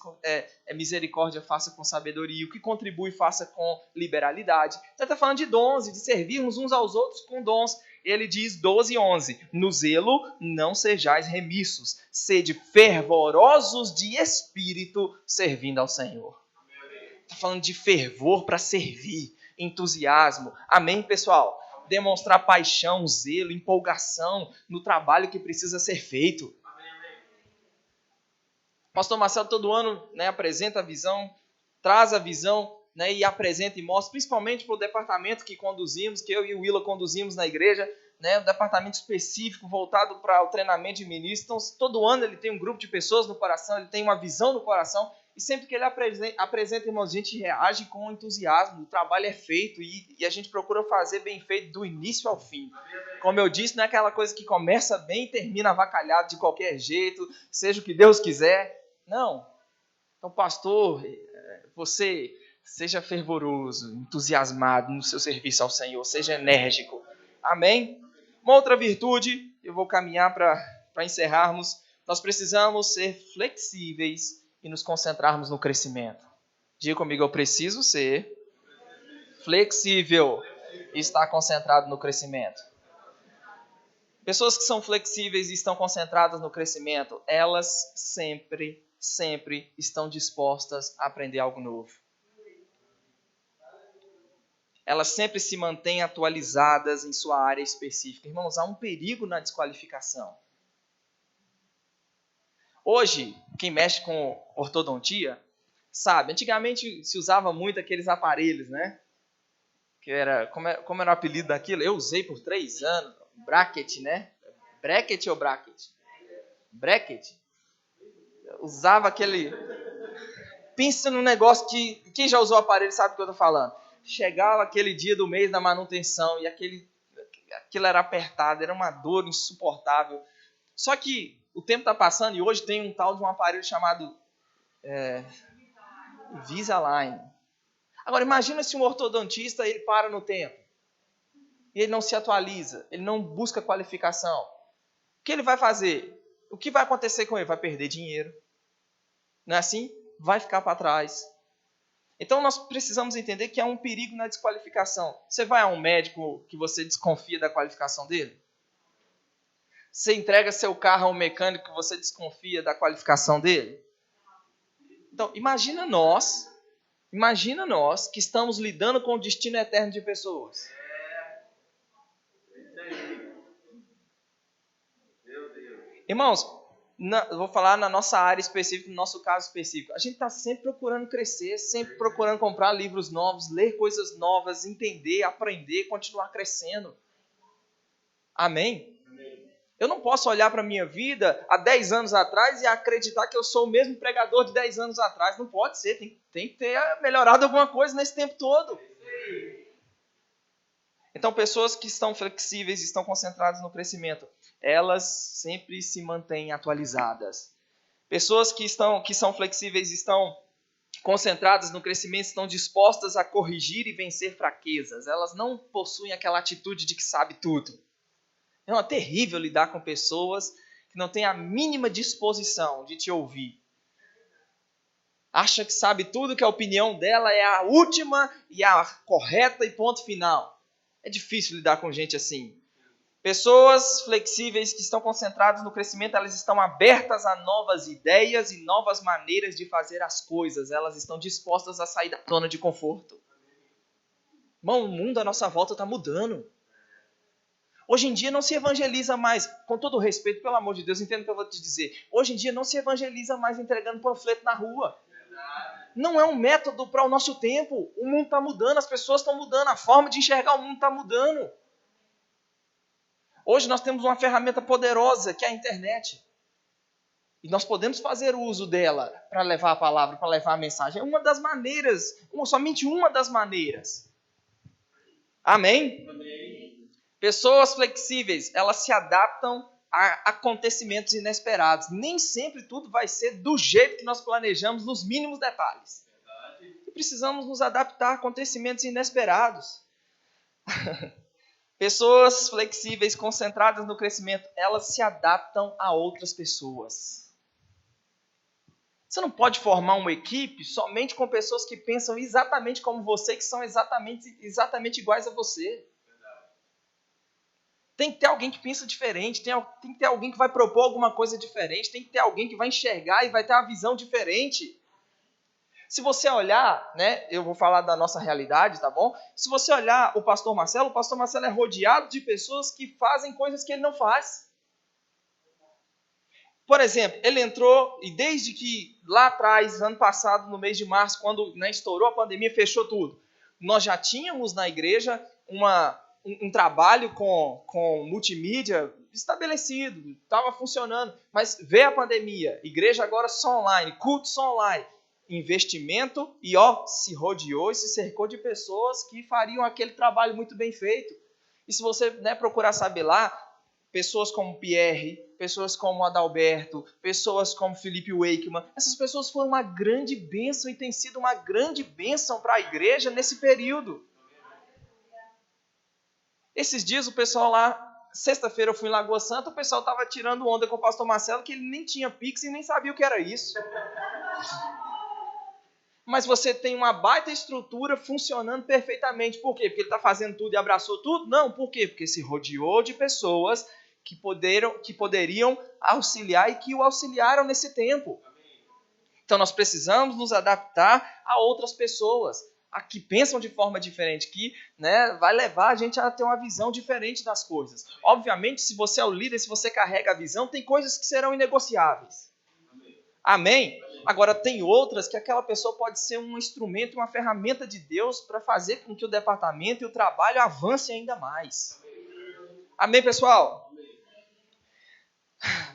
misericórdia, faça com sabedoria. O que contribui, faça com liberalidade. Então, ele está falando de dons, de servirmos uns aos outros com dons. Ele diz 12:11. No zelo, não sejais remissos. Sede fervorosos de espírito, servindo ao Senhor. Está falando de fervor para servir. Entusiasmo. Amém, pessoal? Demonstrar paixão, zelo, empolgação no trabalho que precisa ser feito. Pastor Marcelo todo ano apresenta a visão, traz a visão e apresenta e mostra, principalmente para o departamento que conduzimos, que eu e o Willa conduzimos na igreja, um departamento específico voltado para o treinamento de ministros. Então, todo ano ele tem um grupo de pessoas no coração, ele tem uma visão no coração, e sempre que ele apresenta, irmãos, a gente reage com entusiasmo, o trabalho é feito e a gente procura fazer bem feito do início ao fim. Como eu disse, não é aquela coisa que começa bem e termina avacalhado de qualquer jeito, seja o que Deus quiser. Não. Então, pastor, você seja fervoroso, entusiasmado no seu serviço ao Senhor, seja enérgico. Amém? Uma outra virtude, eu vou caminhar para encerrarmos, nós precisamos ser flexíveis e nos concentrarmos no crescimento. Diga comigo, eu preciso ser flexível e estar concentrado no crescimento. Pessoas que são flexíveis e estão concentradas no crescimento, elas sempre estão dispostas a aprender algo novo. Elas sempre se mantêm atualizadas em sua área específica. Irmãos, há um perigo na desqualificação. Hoje, quem mexe com ortodontia, sabe. Antigamente se usava muito aqueles aparelhos, né? Que era, como era o apelido daquilo? Eu usei por 3 anos. Bracket, né? Bracket ou bracket? Bracket. Eu usava aquele... Pensa num negócio que... Quem já usou o aparelho sabe o que eu tô falando. Chegava aquele dia do mês da manutenção e aquilo era apertado, era uma dor insuportável. Só que o tempo está passando e hoje tem um tal de um aparelho chamado Invisalign. Agora imagina se um ortodontista ele para no tempo e ele não se atualiza, ele não busca qualificação. O que ele vai fazer? O que vai acontecer com ele? Vai perder dinheiro. Não é assim? Vai ficar para trás. Então nós precisamos entender que há um perigo na desqualificação. Você vai a um médico que você desconfia da qualificação dele? Você entrega seu carro a um mecânico que você desconfia da qualificação dele? Então, imagina nós que estamos lidando com o destino eterno de pessoas. Irmãos, eu vou falar na nossa área específica, no nosso caso específico. A gente está sempre procurando crescer, sempre procurando comprar livros novos, ler coisas novas, entender, aprender, continuar crescendo. Amém? Eu não posso olhar para a minha vida há 10 anos atrás e acreditar que eu sou o mesmo pregador de 10 anos atrás. Não pode ser, tem que ter melhorado alguma coisa nesse tempo todo. Então, pessoas que estão flexíveis, estão concentradas no crescimento, elas sempre se mantêm atualizadas. Pessoas que são flexíveis, estão concentradas no crescimento, estão dispostas a corrigir e vencer fraquezas. Elas não possuem aquela atitude de que sabe tudo. É terrível lidar com pessoas que não têm a mínima disposição de te ouvir. Acha que sabe tudo, que a opinião dela é a última e a correta e ponto final. É difícil lidar com gente assim. Pessoas flexíveis que estão concentradas no crescimento, elas estão abertas a novas ideias e novas maneiras de fazer as coisas. Elas estão dispostas a sair da zona de conforto. Irmão, o mundo à nossa volta está mudando. Hoje em dia não se evangeliza mais, com todo o respeito, pelo amor de Deus, entenda o que eu vou te dizer. Hoje em dia não se evangeliza mais entregando panfleto na rua. Não é um método para o nosso tempo. O mundo está mudando, as pessoas estão mudando, a forma de enxergar o mundo está mudando. Hoje nós temos uma ferramenta poderosa, que é a internet. E nós podemos fazer uso dela para levar a palavra, para levar a mensagem. É uma das maneiras, somente uma das maneiras. Amém? Amém. Pessoas flexíveis, elas se adaptam a acontecimentos inesperados. Nem sempre tudo vai ser do jeito que nós planejamos, nos mínimos detalhes. E precisamos nos adaptar a acontecimentos inesperados. Pessoas flexíveis, concentradas no crescimento, elas se adaptam a outras pessoas. Você não pode formar uma equipe somente com pessoas que pensam exatamente como você, que são exatamente iguais a você. Tem que ter alguém que pensa diferente, tem que ter alguém que vai propor alguma coisa diferente, tem que ter alguém que vai enxergar e vai ter uma visão diferente. Se você olhar, né, eu vou falar da nossa realidade, tá bom? Se você olhar o pastor Marcelo é rodeado de pessoas que fazem coisas que ele não faz. Por exemplo, ele entrou e desde que lá atrás, ano passado, no mês de março, quando estourou a pandemia, fechou tudo, nós já tínhamos na igreja um trabalho com multimídia estabelecido, estava funcionando, mas veio a pandemia, igreja agora só online, culto só online, investimento e se rodeou e se cercou de pessoas que fariam aquele trabalho muito bem feito. E se você procurar saber lá, pessoas como Pierre, pessoas como Adalberto, pessoas como Felipe Wakeman, essas pessoas foram uma grande bênção e têm sido uma grande bênção para a igreja nesse período. Esses dias o pessoal lá, sexta-feira eu fui em Lagoa Santa, o pessoal estava tirando onda com o pastor Marcelo, que ele nem tinha Pix e nem sabia o que era isso. Mas você tem uma baita estrutura funcionando perfeitamente. Por quê? Porque ele está fazendo tudo e abraçou tudo? Não, por quê? Porque se rodeou de pessoas que poderiam auxiliar e que o auxiliaram nesse tempo. Então nós precisamos nos adaptar a outras pessoas, a que pensam de forma diferente, que vai levar a gente a ter uma visão diferente das coisas. Obviamente, se você é o líder, se você carrega a visão, tem coisas que serão inegociáveis. Amém? Agora, tem outras que aquela pessoa pode ser um instrumento, uma ferramenta de Deus para fazer com que o departamento e o trabalho avancem ainda mais. Amém, pessoal?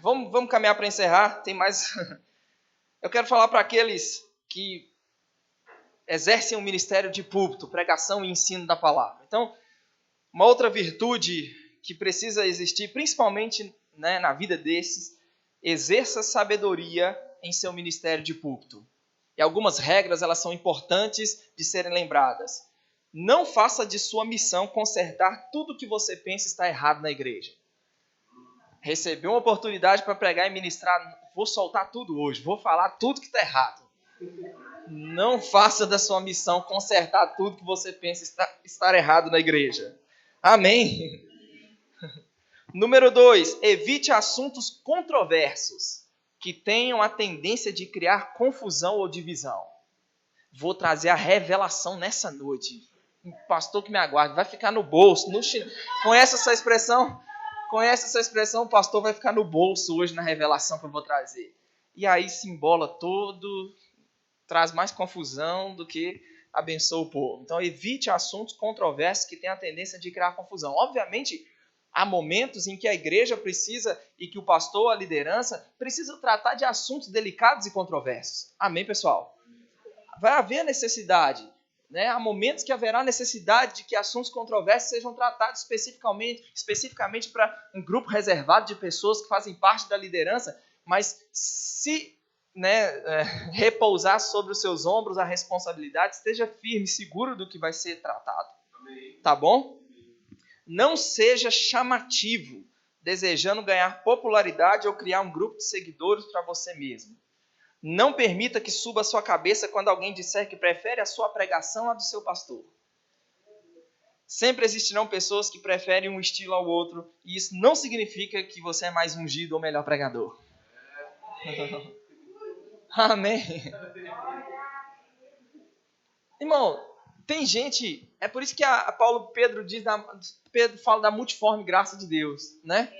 Vamos caminhar para encerrar. Tem mais. Eu quero falar para aqueles que exercem um ministério de púlpito, pregação e ensino da palavra. Então, uma outra virtude que precisa existir, principalmente, né, na vida desses, exerça sabedoria em seu ministério de púlpito. E algumas regras, elas são importantes de serem lembradas. Não faça de sua missão consertar tudo que você pensa está errado na igreja. Recebeu uma oportunidade para pregar e ministrar, vou soltar tudo hoje, vou falar tudo que está errado. Não faça da sua missão consertar tudo que você pensa estar errado na igreja. Amém? Número 2, evite assuntos controversos que tenham a tendência de criar confusão ou divisão. Vou trazer a revelação nessa noite. O pastor que me aguarde, vai ficar no bolso. Conhece essa expressão? Conhece essa expressão? O pastor vai ficar no bolso hoje na revelação que eu vou trazer. E aí se embola todo, traz mais confusão do que abençoa o povo. Então evite assuntos controversos que tenham a tendência de criar confusão. Obviamente, há momentos em que a igreja precisa, e que o pastor, a liderança, precisa tratar de assuntos delicados e controversos. Amém, pessoal? Vai haver necessidade, né? Há momentos que haverá necessidade de que assuntos controversos sejam tratados especificamente para um grupo reservado de pessoas que fazem parte da liderança, mas se repousar sobre os seus ombros a responsabilidade, esteja firme, seguro do que vai ser tratado. Amém. Tá bom? Não seja chamativo, desejando ganhar popularidade ou criar um grupo de seguidores para você mesmo. Não permita que suba a sua cabeça quando alguém disser que prefere a sua pregação à do seu pastor. Sempre existirão pessoas que preferem um estilo ao outro, e isso não significa que você é mais ungido ou melhor pregador. Amém. Irmão, tem gente, é por isso que Pedro fala da multiforme graça de Deus, né?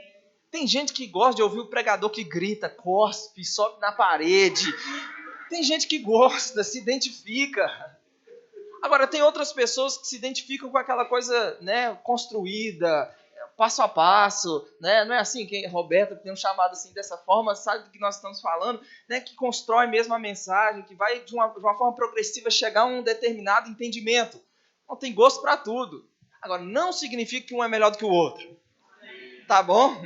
Tem gente que gosta de ouvir o pregador que grita, cospe, sobe na parede. Tem gente que gosta, se identifica. Agora, tem outras pessoas que se identificam com aquela coisa, né, construída, passo a passo, né? Não é assim que Roberto tem um chamado assim dessa forma, sabe do que nós estamos falando, né? Que constrói mesmo a mensagem, que vai de uma forma progressiva chegar a um determinado entendimento. Não tem gosto para tudo. Agora, não significa que um é melhor do que o outro. Tá bom?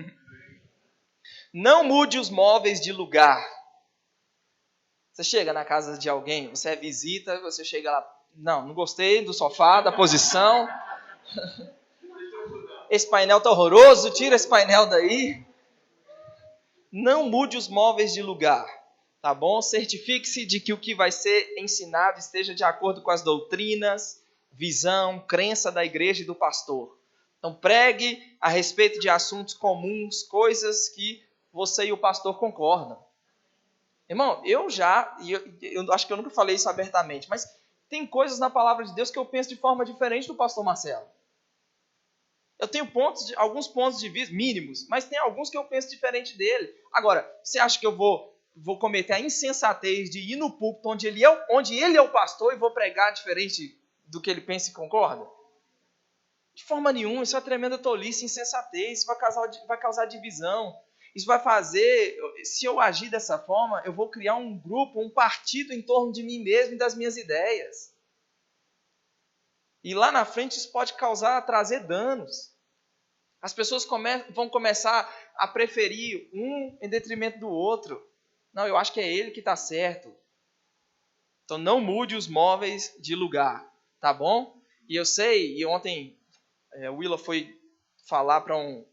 Não mude os móveis de lugar. Você chega na casa de alguém, você é visita, você chega lá, não gostei do sofá, da posição. Esse painel tá horroroso, tira esse painel daí. Não mude os móveis de lugar, tá bom? Certifique-se de que o que vai ser ensinado esteja de acordo com as doutrinas, visão, crença da igreja e do pastor. Então pregue a respeito de assuntos comuns, coisas que você e o pastor concordam. Irmão, eu acho que eu nunca falei isso abertamente, mas tem coisas na palavra de Deus que eu penso de forma diferente do pastor Marcelo. Eu tenho alguns pontos de vista mínimos, mas tem alguns que eu penso diferente dele. Agora, você acha que eu vou cometer a insensatez de ir no púlpito onde ele é o pastor e vou pregar diferente do que ele pensa e concorda? De forma nenhuma, isso é uma tremenda tolice, insensatez, isso vai causar divisão. Isso vai fazer, se eu agir dessa forma, eu vou criar um grupo, um partido em torno de mim mesmo e das minhas ideias. E lá na frente isso pode trazer danos. As pessoas vão começar a preferir um em detrimento do outro. Não, eu acho que é ele que está certo. Então não mude os móveis de lugar, tá bom? E eu sei, e ontem o Willa foi falar para um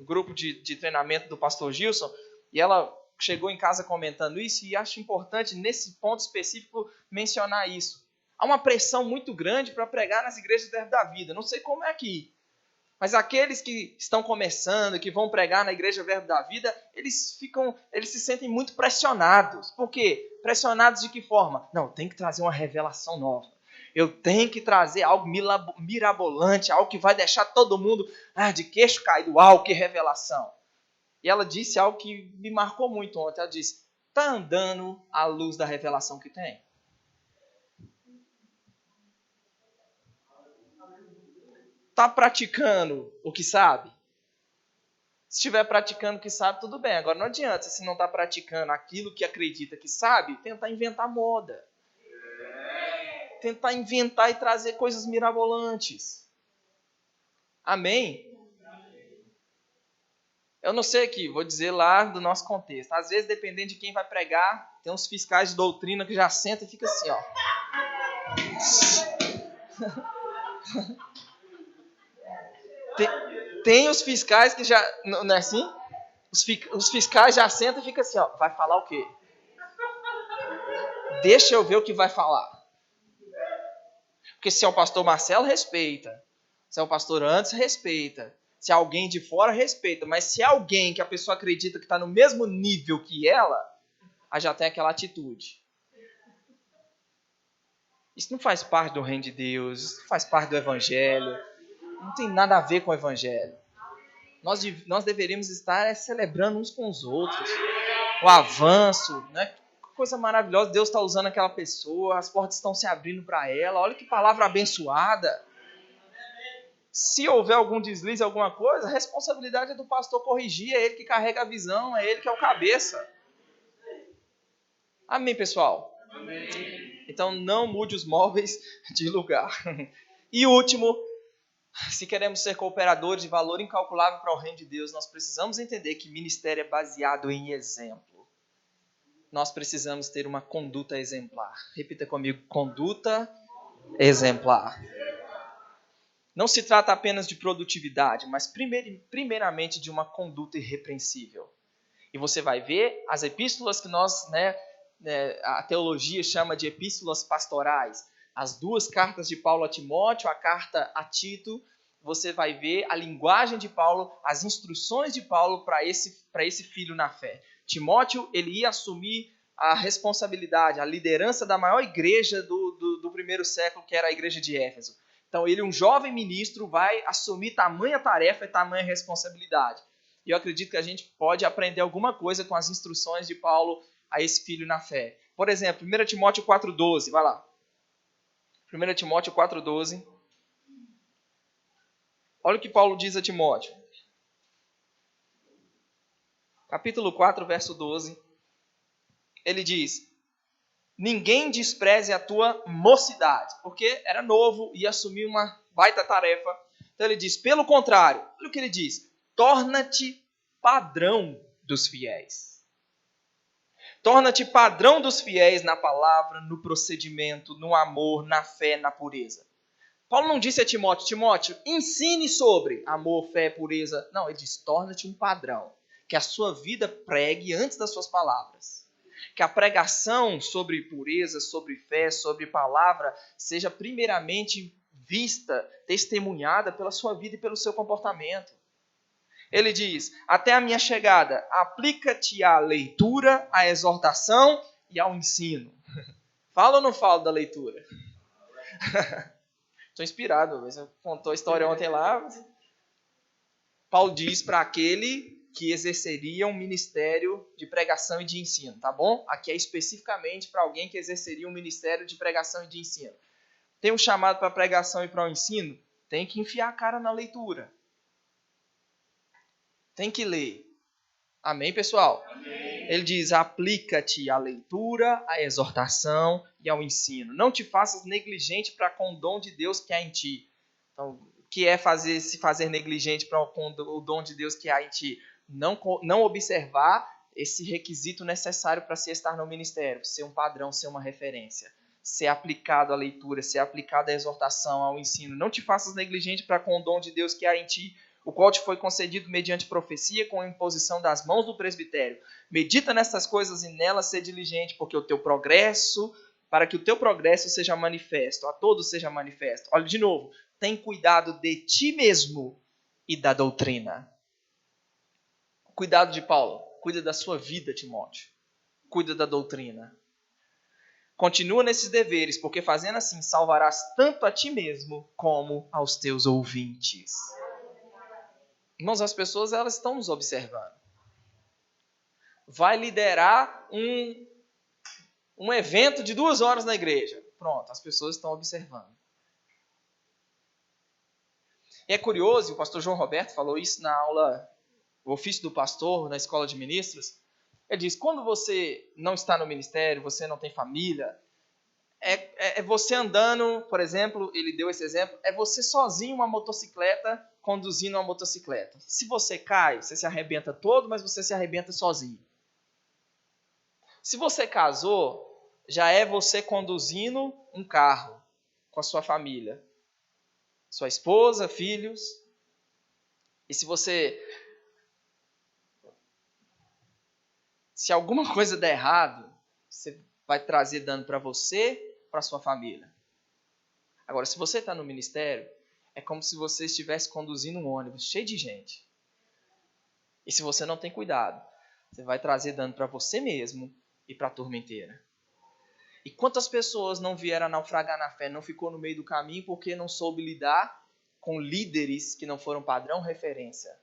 grupo de treinamento do pastor Gilson, e ela chegou em casa comentando isso, e acho importante, nesse ponto específico, mencionar isso. Há uma pressão muito grande para pregar nas igrejas do Verbo da Vida. Não sei como é aqui, mas aqueles que estão começando, que vão pregar na igreja Verbo da Vida, eles se sentem muito pressionados. Por quê? Pressionados de que forma? Não, tem que trazer uma revelação nova. Eu tenho que trazer algo mirabolante, algo que vai deixar todo mundo de queixo caído. Uau, que revelação! E ela disse algo que me marcou muito ontem. Ela disse, está andando à luz da revelação que tem? Está praticando o que sabe? Se estiver praticando o que sabe, tudo bem. Agora não adianta, se não está praticando aquilo que acredita que sabe, tentar inventar moda. Tentar inventar e trazer coisas mirabolantes. Amém? Eu não sei aqui, vou dizer lá do nosso contexto. Às vezes, dependendo de quem vai pregar, tem uns fiscais de doutrina que já sentam e fica assim, ó. Tem os fiscais que já... Não é assim? Os fiscais já sentam e ficam assim, ó. Vai falar o quê? Deixa eu ver o que vai falar. Porque se é o pastor Marcelo, respeita. Se é o pastor Anderson, respeita. Se é alguém de fora, respeita. Mas se é alguém que a pessoa acredita que está no mesmo nível que ela, aí já tem aquela atitude. Isso não faz parte do reino de Deus. Isso não faz parte do evangelho. Não tem nada a ver com o evangelho. Nós deveríamos estar celebrando uns com os outros. O avanço, né? Coisa maravilhosa. Deus está usando aquela pessoa. As portas estão se abrindo para ela. Olha que palavra abençoada. Se houver algum deslize, alguma coisa, a responsabilidade é do pastor corrigir. É ele que carrega a visão. É ele que é o cabeça. Amém, pessoal? Amém. Então não mude os móveis de lugar. E último, se queremos ser cooperadores de valor incalculável para o reino de Deus, nós precisamos entender que ministério é baseado em exemplo. Nós precisamos ter uma conduta exemplar. Repita comigo, conduta exemplar. Não se trata apenas de produtividade, mas primeiramente de uma conduta irrepreensível. E você vai ver as epístolas que a teologia chama de epístolas pastorais. As 2 cartas de Paulo a Timóteo, a carta a Tito, você vai ver a linguagem de Paulo, as instruções de Paulo para esse filho na fé. Timóteo, ele ia assumir a responsabilidade, a liderança da maior igreja do primeiro século, que era a igreja de Éfeso. Então, ele, um jovem ministro, vai assumir tamanha tarefa e tamanha responsabilidade. E eu acredito que a gente pode aprender alguma coisa com as instruções de Paulo a esse filho na fé. Por exemplo, 1 Timóteo 4,12, vai lá. 1 Timóteo 4,12. Olha o que Paulo diz a Timóteo. Capítulo 4, verso 12. Ele diz: ninguém despreze a tua mocidade, porque era novo e ia assumir uma baita tarefa. Então ele diz, pelo contrário, olha o que ele diz: torna-te padrão dos fiéis. Torna-te padrão dos fiéis na palavra, no procedimento, no amor, na fé, na pureza. Paulo não disse a Timóteo, Timóteo, ensine sobre amor, fé, pureza. Não, ele diz, torna-te um padrão. Que a sua vida pregue antes das suas palavras. Que a pregação sobre pureza, sobre fé, sobre palavra, seja primeiramente vista, testemunhada pela sua vida e pelo seu comportamento. Ele diz, até a minha chegada, aplica-te à leitura, à exortação e ao ensino. Fala ou não falo da leitura? Estou inspirado, você contou a história ontem lá. Paulo diz para aquele que exerceria um ministério de pregação e de ensino, tá bom? Aqui é especificamente para alguém que exerceria um ministério de pregação e de ensino. Tem um chamado para pregação e para o ensino? Tem que enfiar a cara na leitura. Tem que ler. Amém, pessoal? Amém. Ele diz, aplica-te à leitura, à exortação e ao ensino. Não te faças negligente para com o dom de Deus que há em ti. Então, o que é se fazer negligente para com o dom de Deus que há em ti? Não observar esse requisito necessário para se estar no ministério, ser um padrão, ser uma referência, ser aplicado à leitura, ser aplicado à exortação, ao ensino. Não te faças negligente para com o dom de Deus que há em ti, o qual te foi concedido mediante profecia com a imposição das mãos do presbitério. Medita nessas coisas e nelas ser diligente, porque para que o teu progresso seja manifesto, a todos seja manifesto. Olha de novo, tem cuidado de ti mesmo e da doutrina. Cuidado de Paulo, cuida da sua vida, Timóteo. Cuida da doutrina. Continua nesses deveres, porque fazendo assim salvarás tanto a ti mesmo como aos teus ouvintes. Irmãos, as pessoas elas estão nos observando. vai liderar um evento de 2 horas na igreja. Pronto, as pessoas estão observando. E é curioso, o pastor João Roberto falou isso na aula, o ofício do pastor, na escola de ministros. Ele diz, quando você não está no ministério, você não tem família, é você andando, por exemplo, ele deu esse exemplo, é você sozinho uma motocicleta, conduzindo uma motocicleta. Se você cai, você se arrebenta todo, mas você se arrebenta sozinho. Se você casou, já é você conduzindo um carro com a sua família. Sua esposa, filhos. E se alguma coisa der errado, você vai trazer dano para você, para sua família. Agora, se você está no ministério, é como se você estivesse conduzindo um ônibus cheio de gente. E se você não tem cuidado, você vai trazer dano para você mesmo e para a turma inteira. E quantas pessoas não vieram a naufragar na fé, não ficou no meio do caminho porque não soube lidar com líderes que não foram padrão referência?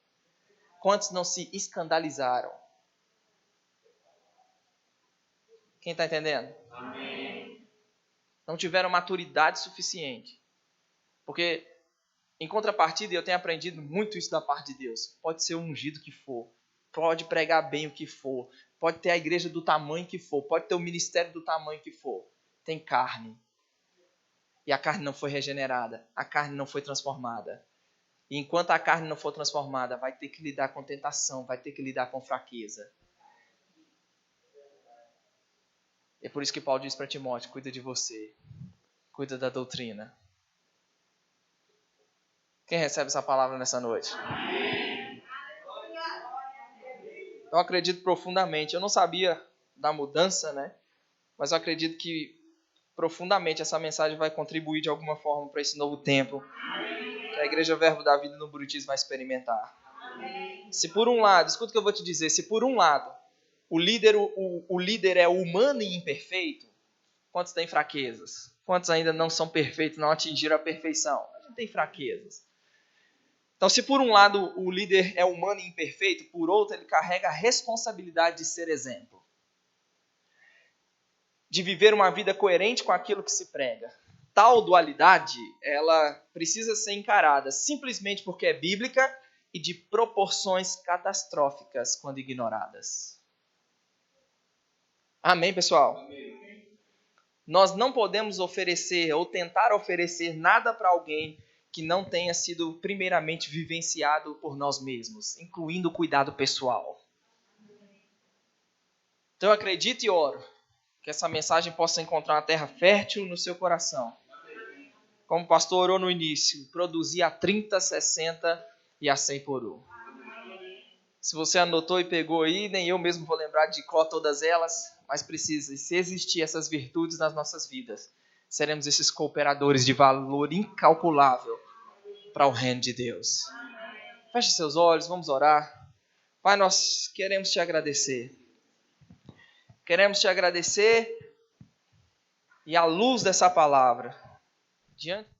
Quantos não se escandalizaram? Quem está entendendo? Amém. Não tiveram maturidade suficiente. Porque, em contrapartida, eu tenho aprendido muito isso da parte de Deus. Pode ser o ungido que for. Pode pregar bem o que for. Pode ter a igreja do tamanho que for. Pode ter o ministério do tamanho que for. Tem carne. E a carne não foi regenerada. A carne não foi transformada. E enquanto a carne não for transformada, vai ter que lidar com tentação. Vai ter que lidar com fraqueza. É por isso que Paulo diz para Timóteo, cuida de você. Cuida da doutrina. Quem recebe essa palavra nessa noite? Eu acredito profundamente. Eu não sabia da mudança, né? Mas eu acredito que profundamente essa mensagem vai contribuir de alguma forma para esse novo tempo que a Igreja Verbo da Vida no Buritis vai experimentar. Se por um lado, escuta o que eu vou te dizer, se por um lado o líder é humano e imperfeito, quantos têm fraquezas? Quantos ainda não são perfeitos, não atingiram a perfeição? A gente tem fraquezas. Então, se por um lado o líder é humano e imperfeito, por outro ele carrega a responsabilidade de ser exemplo. De viver uma vida coerente com aquilo que se prega. Tal dualidade, ela precisa ser encarada simplesmente porque é bíblica e de proporções catastróficas quando ignoradas. Amém, pessoal? Amém. Nós não podemos oferecer ou tentar oferecer nada para alguém que não tenha sido primeiramente vivenciado por nós mesmos, incluindo o cuidado pessoal. Então eu acredito e oro que essa mensagem possa encontrar uma terra fértil no seu coração. Como o pastor orou no início, produzir a 30, 60 e a 100 por 1. Se você anotou e pegou aí, nem eu mesmo vou lembrar de qual todas elas, mas precisa. E se existir essas virtudes nas nossas vidas, seremos esses cooperadores de valor incalculável para o reino de Deus. Feche seus olhos, vamos orar. Pai, nós queremos te agradecer. Queremos te agradecer e à luz dessa palavra, diante